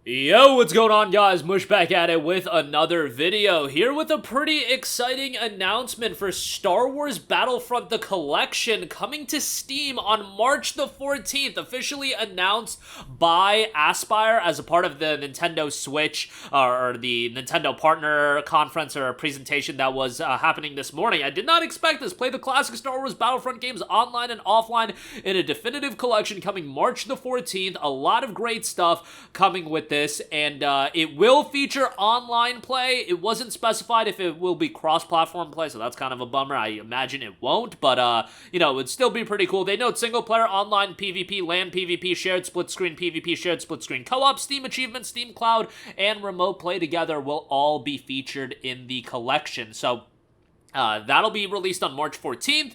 Yo, what's going on, guys? Mush back at it with another video here with a pretty exciting announcement for Star Wars Battlefront The Collection coming to Steam on March the 14th, officially announced by Aspyr as a part of the Nintendo Switch or the Nintendo Partner Conference or presentation that was happening this morning. I did not expect this. Play the classic Star Wars Battlefront games online and offline in a definitive collection coming March the 14th. A lot of great stuff coming with this, and it will feature online play. It wasn't specified if it will be cross-platform play, so that's kind of a bummer. I imagine it won't, but it would still be pretty cool. They note single-player online PvP, LAN PvP, shared split-screen PvP, shared split-screen co-op, Steam Achievements, Steam Cloud, and remote play together will all be featured in the collection. So that'll be released on March 14th.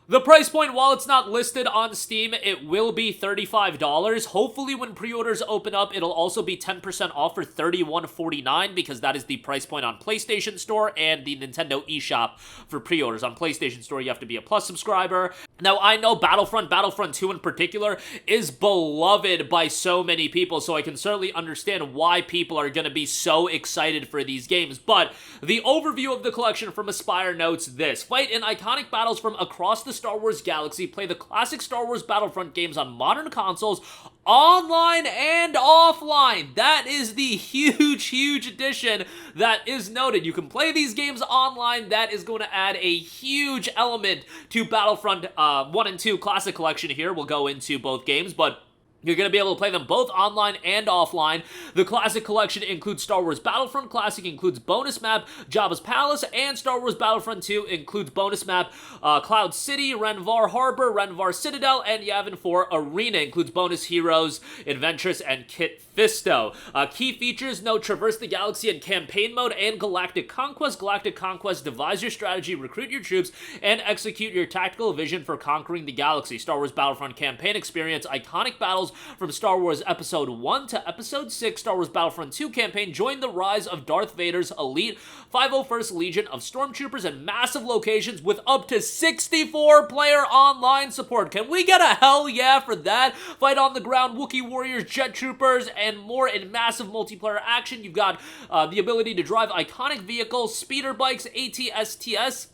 The price point, while it's not listed on Steam, it will be $35. Hopefully when pre-orders open up, it'll also be 10% off for $31.49 because that is the price point on PlayStation Store and the Nintendo eShop for pre-orders. On PlayStation Store, you have to be a Plus subscriber. Now, I know Battlefront 2 in particular, is beloved by so many people, so I can certainly understand why people are going to be so excited for these games. But the overview of the collection from Aspyr notes this: fight in iconic battles from across the Star Wars galaxy, play the classic Star Wars Battlefront games on modern consoles, online and offline. That is the huge addition that is noted. You can play these games online. That is going to add a huge element to Battlefront 1 and 2 Classic Collection here. We'll go into both games, but you're going to be able to play them both online and offline. The Classic Collection includes Star Wars Battlefront Classic, includes bonus map Jabba's Palace, and Star Wars Battlefront 2 includes bonus map Cloud City, Renvar Harbor, Renvar Citadel, and Yavin 4 Arena. Includes bonus heroes, Adventress, and Kit Fisto. Key features note traverse the galaxy in campaign mode and Galactic Conquest. Galactic Conquest, devise your strategy, recruit your troops, and execute your tactical vision for conquering the galaxy. Star Wars Battlefront campaign experience iconic battles from Star Wars Episode 1 to Episode 6. Star Wars Battlefront 2 campaign, join the rise of Darth Vader's elite 501st Legion of Stormtroopers in massive locations with up to 64-player online support. Can we get a hell yeah for that? Fight on the ground, Wookiee warriors, jet troopers, and more in massive multiplayer action. You've got the ability to drive iconic vehicles, speeder bikes, ATRTs,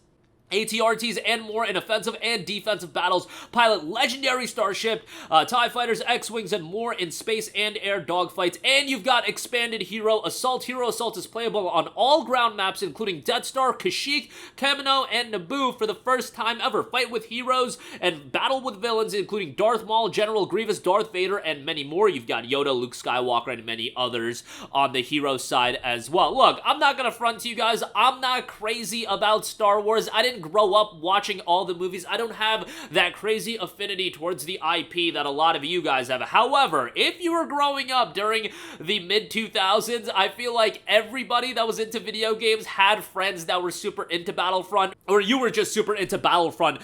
and more in offensive and defensive battles. Pilot legendary starship, TIE fighters, X-Wings, and more in space and air dogfights. And you've got expanded Hero Assault. Hero Assault is playable on all ground maps, including Death Star, Kashyyyk, Kamino, and Naboo for the first time ever. Fight with heroes and battle with villains, including Darth Maul, General Grievous, Darth Vader, and many more. You've got Yoda, Luke Skywalker, and many others on the hero side as well. Look, I'm not gonna front to you guys. I'm not crazy about Star Wars. I didn't grow up watching all the movies. I don't have that crazy affinity towards the IP that a lot of you guys have. However, if you were growing up during the mid-2000s, I feel like everybody that was into video games had friends that were super into Battlefront, or you were just super into Battlefront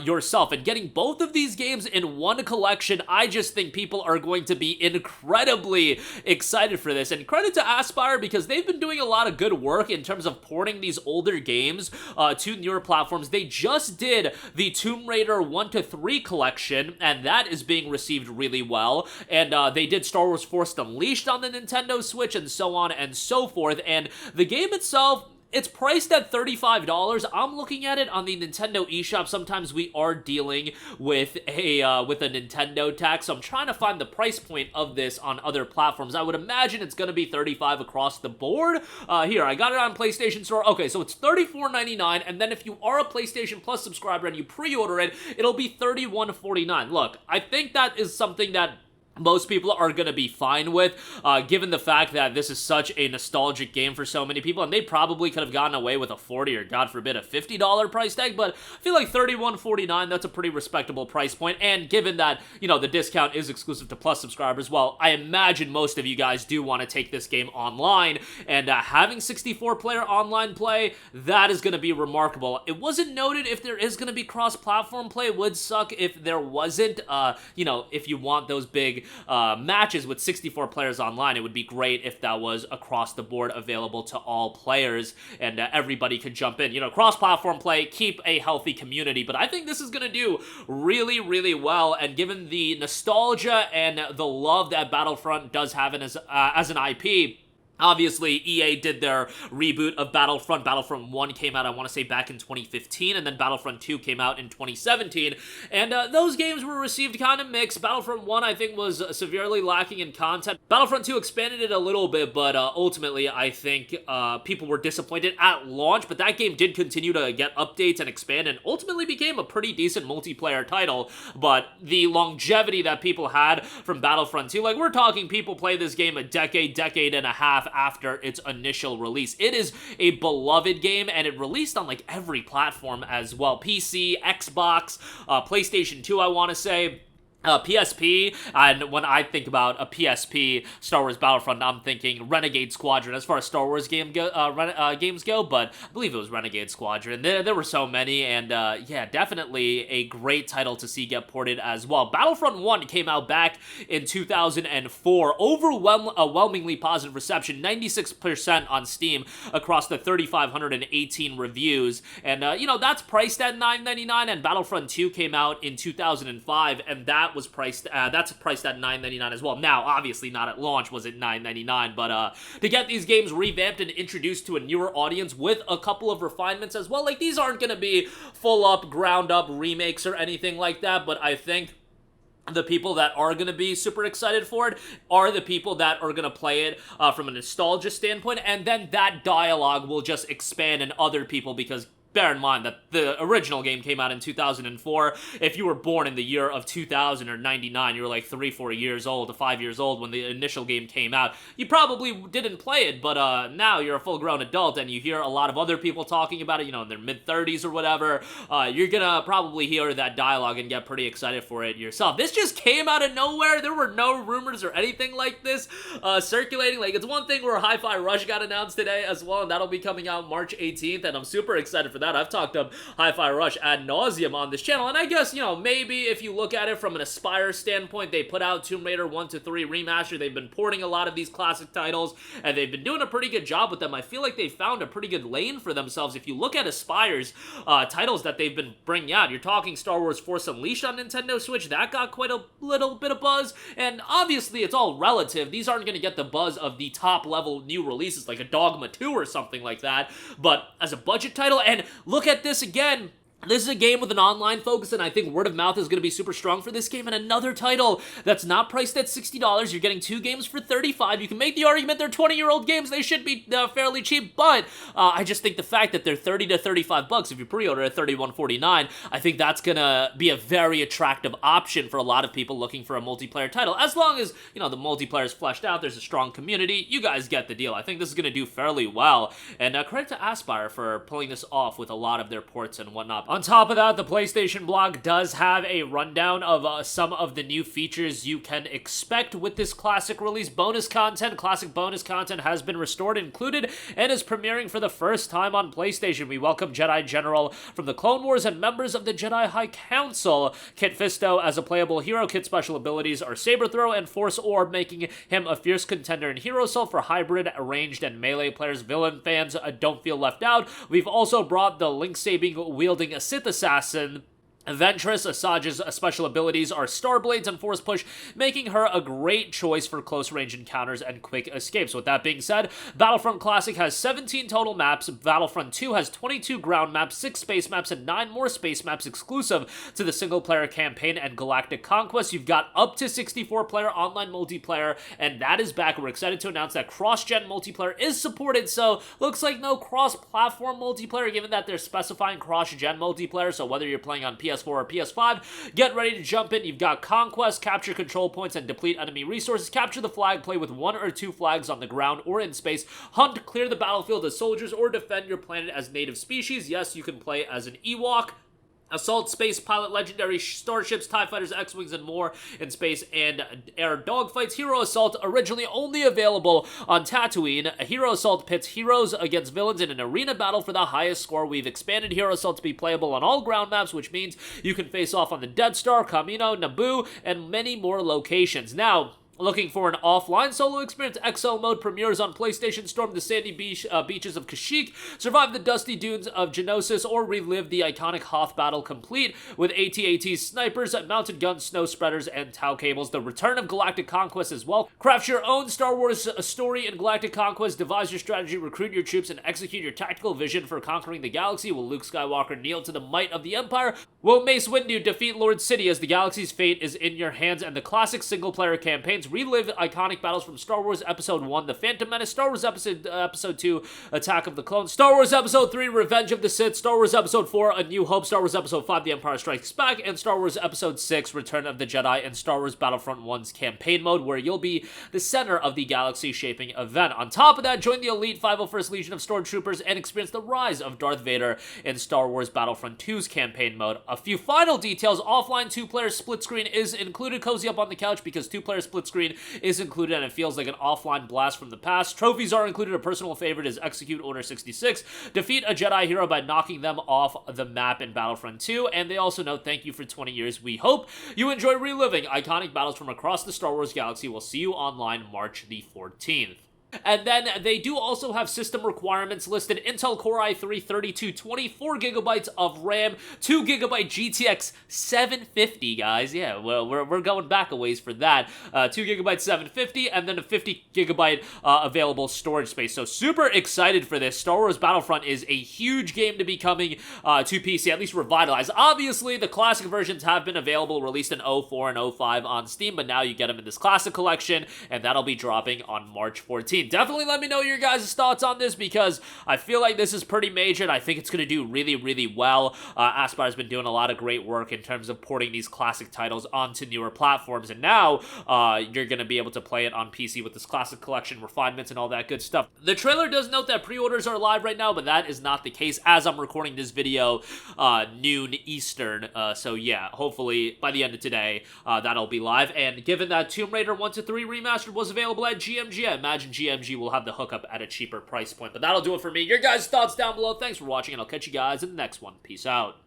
yourself. And getting both of these games in one collection, I just think people are going to be incredibly excited for this. And credit to Aspyr, because they've been doing a lot of good work in terms of porting these older games to newer platforms. They just did the Tomb Raider 1 to 3 collection, and that is being received really well. And they did Star Wars Force Unleashed on the Nintendo Switch, and so on and so forth. And the game itself, it's priced at $35. I'm looking at it on the Nintendo eShop. Sometimes we are dealing with a Nintendo tax, so I'm trying to find the price point of this on other platforms. I would imagine it's going to be $35 across the board. Here, I got it on PlayStation Store. Okay, so it's $34.99, and then if you are a PlayStation Plus subscriber and you pre-order it, it'll be $31.49. Look, I think that is something that most people are going to be fine with, given the fact that this is such a nostalgic game for so many people, and they probably could have gotten away with a $40 or, God forbid, a $50 price tag, but I feel like $31.49, that's a pretty respectable price point, and given that, the discount is exclusive to Plus subscribers, well, I imagine most of you guys do want to take this game online, and having 64-player online play, that is going to be remarkable. It wasn't noted if there is going to be cross-platform play. It would suck if there wasn't, if you want those big matches with 64 players online. It would be great if that was across the board available to all players and everybody could jump in. You know, cross-platform play, keep a healthy community, but I think this is going to do really, really well, and given the nostalgia and the love that Battlefront does have as an IP, obviously, EA did their reboot of Battlefront. Battlefront 1 came out, I want to say, back in 2015, and then Battlefront 2 came out in 2017, and those games were received kind of mixed. Battlefront 1, I think, was severely lacking in content. Battlefront 2 expanded it a little bit, but ultimately, I think people were disappointed at launch, but that game did continue to get updates and expand, and ultimately became a pretty decent multiplayer title. But the longevity that people had from Battlefront 2, like, we're talking people play this game a decade and a half after its initial release. It is a beloved game, and it released on like every platform as well. PC, Xbox, PlayStation 2, I want to say. PSP, and when I think about a PSP Star Wars Battlefront, I'm thinking Renegade Squadron as far as Star Wars games go, but I believe it was Renegade Squadron. There were so many, and yeah, definitely a great title to see get ported as well. Battlefront 1 came out back in 2004, overwhelmingly positive reception, 96% on Steam across the 3,518 reviews, and you know, that's priced at $9.99, and Battlefront 2 came out in 2005, and that's priced at $9.99 as well. Now, obviously not at launch was it $9.99, but to get these games revamped and introduced to a newer audience with a couple of refinements as well, like, these aren't going to be full up, ground up remakes or anything like that, but I think the people that are going to be super excited for it are the people that are going to play it from a nostalgia standpoint, and then that dialogue will just expand in other people, because bear in mind that the original game came out in 2004. If you were born in the year of 2000 or 99, you were like 3-4 years old to 5 years old when the initial game came out, you probably didn't play it, but now you're a full-grown adult and you hear a lot of other people talking about it, you know, in their mid-30s or whatever. You're gonna probably hear that dialogue and get pretty excited for it yourself. This just came out of nowhere. There were no rumors or anything like this circulating. Like, it's one thing where Hi-Fi Rush got announced today as well, and that'll be coming out March 18th, and I'm super excited for that. I've talked up Hi-Fi Rush ad nauseum on this channel, and I guess, you know, maybe if you look at it from an Aspire standpoint, they put out Tomb Raider 1 to 3 remaster. They've been porting a lot of these classic titles, and they've been doing a pretty good job with them. I feel like they found a pretty good lane for themselves. If you look at Aspire's titles that they've been bringing out, you're talking Star Wars Force Unleashed on Nintendo Switch. That got quite a little bit of buzz, and obviously it's all relative. These aren't going to get the buzz of the top-level new releases like a Dogma 2 or something like that, but as a budget title, and look at this again. This is a game with an online focus, and I think word of mouth is going to be super strong for this game. And another title that's not priced at $60. You're getting 2 games for $35. You can make the argument they're 20-year-old games. They should be fairly cheap, but I just think the fact that they're $30 to $35, if you pre-order at $31.49, I think that's going to be a very attractive option for a lot of people looking for a multiplayer title. As long as, you know, the multiplayer is fleshed out, there's a strong community, you guys get the deal. I think this is going to do fairly well, and credit to Aspire for pulling this off with a lot of their ports and whatnot. On top of that, the PlayStation blog does have a rundown of some of the new features you can expect with this classic release. Bonus content, classic bonus content has been restored, included, and is premiering for the first time on PlayStation. We welcome Jedi General from the Clone Wars and members of the Jedi High Council. Kit Fisto as a playable hero. Kit's special abilities are Saber Throw and Force Orb, making him a fierce contender in Hero Assault for hybrid, ranged, and melee players. Villain fans don't feel left out. We've also brought the Link-sabing wielding Sith Assassin Ventress. Asajj's special abilities are Starblades and Force Push, making her a great choice for close-range encounters and quick escapes. With that being said, Battlefront Classic has 17 total maps, Battlefront 2 has 22 ground maps, 6 space maps, and 9 more space maps exclusive to the single-player campaign and Galactic Conquest. You've got up to 64-player online multiplayer, and that is back. We're excited to announce that cross-gen multiplayer is supported, so looks like no cross-platform multiplayer, given that they're specifying cross-gen multiplayer, so whether you're playing on PS4 or PS5, get ready to jump in. You've got Conquest, capture control points and deplete enemy resources, capture the flag, play with 1 or 2 flags on the ground or in space, hunt, clear the battlefield as soldiers, or defend your planet as native species. Yes, you can play as an Ewok. Assault, Space Pilot, Legendary Starships, TIE Fighters, X-Wings, and more in space and air dogfights. Hero Assault, originally only available on Tatooine. Hero Assault pits heroes against villains in an arena battle for the highest score. We've expanded Hero Assault to be playable on all ground maps, which means you can face off on the Death Star, Kamino, Naboo, and many more locations. Now, looking for an offline solo experience? XL mode premieres on PlayStation. Storm the sandy beaches of Kashyyyk, survive the dusty dunes of Geonosis, or relive the iconic Hoth battle complete with AT-AT's snipers, mounted guns, snow spreaders, and Tau cables. The return of Galactic Conquest as well. Craft your own Star Wars story in Galactic Conquest. Devise your strategy, recruit your troops, and execute your tactical vision for conquering the galaxy. Will Luke Skywalker kneel to the might of the Empire? Will Mace Windu defeat Lord Sidious? The galaxy's fate is in your hands, and the classic single-player campaigns relive iconic battles from Star Wars Episode 1, The Phantom Menace, Star Wars Episode 2, Attack of the Clones, Star Wars Episode 3, Revenge of the Sith, Star Wars Episode 4, A New Hope, Star Wars Episode 5, The Empire Strikes Back, and Star Wars Episode 6, Return of the Jedi, and Star Wars Battlefront 1's campaign mode, where you'll be the center of the galaxy-shaping event. On top of that, join the elite 501st Legion of Stormtroopers and experience the rise of Darth Vader in Star Wars Battlefront 2's campaign mode. A few final details: offline two-player split screen is included. Cozy up on the couch because two-player split screen is included and it feels like an offline blast from the past. Trophies are included. A personal favorite is Execute Order 66. Defeat a Jedi hero by knocking them off the map in Battlefront 2. And they also note, thank you for 20 years. We hope you enjoy reliving iconic battles from across the Star Wars galaxy. We'll see you online March the 14th. And then they do also have system requirements listed: Intel Core i3 3220, 4GB of RAM, 2GB GTX 750, guys. Yeah, well, we're going back a ways for that. 2GB 750, and then a 50GB available storage space. So super excited for this. Star Wars Battlefront is a huge game to be coming to PC, at least revitalized. Obviously, the classic versions have been available, released in 04 and 05 on Steam, but now you get them in this classic collection, and that'll be dropping on March 14th. Definitely let me know your guys' thoughts on this, because I feel like this is pretty major, and I think it's going to do really, really well. Aspire's been doing a lot of great work in terms of porting these classic titles onto newer platforms, and now you're going to be able to play it on PC with this classic collection, refinements, and all that good stuff. The trailer does note that pre-orders are live right now, but that is not the case as I'm recording this video noon Eastern. So yeah, hopefully by the end of today, that'll be live. And given that Tomb Raider 1-3 Remastered was available at GMG, I imagine GMG will have the hookup at a cheaper price point. But that'll do it for me. Your guys' thoughts down below. Thanks for watching, and I'll catch you guys in the next one. Peace out.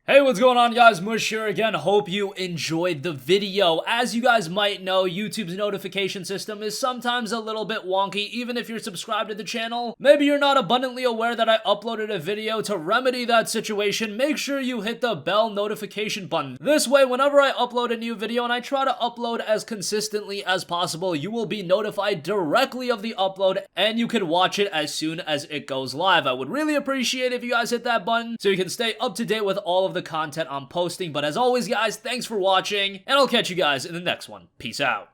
Hey, what's going on, guys? Mush here again. Hope you enjoyed the video. As you guys might know, YouTube's notification system is sometimes a little bit wonky, even if you're subscribed to the channel. Maybe you're not abundantly aware that I uploaded a video. To remedy that situation, make sure you hit the bell notification button. This way, whenever I upload a new video, and I try to upload as consistently as possible, you will be notified directly of the upload, and you can watch it as soon as it goes live. I would really appreciate it if you guys hit that button so you can stay up to date with all of the content I'm posting. But as always, guys, thanks for watching, and I'll catch you guys in the next one. Peace out.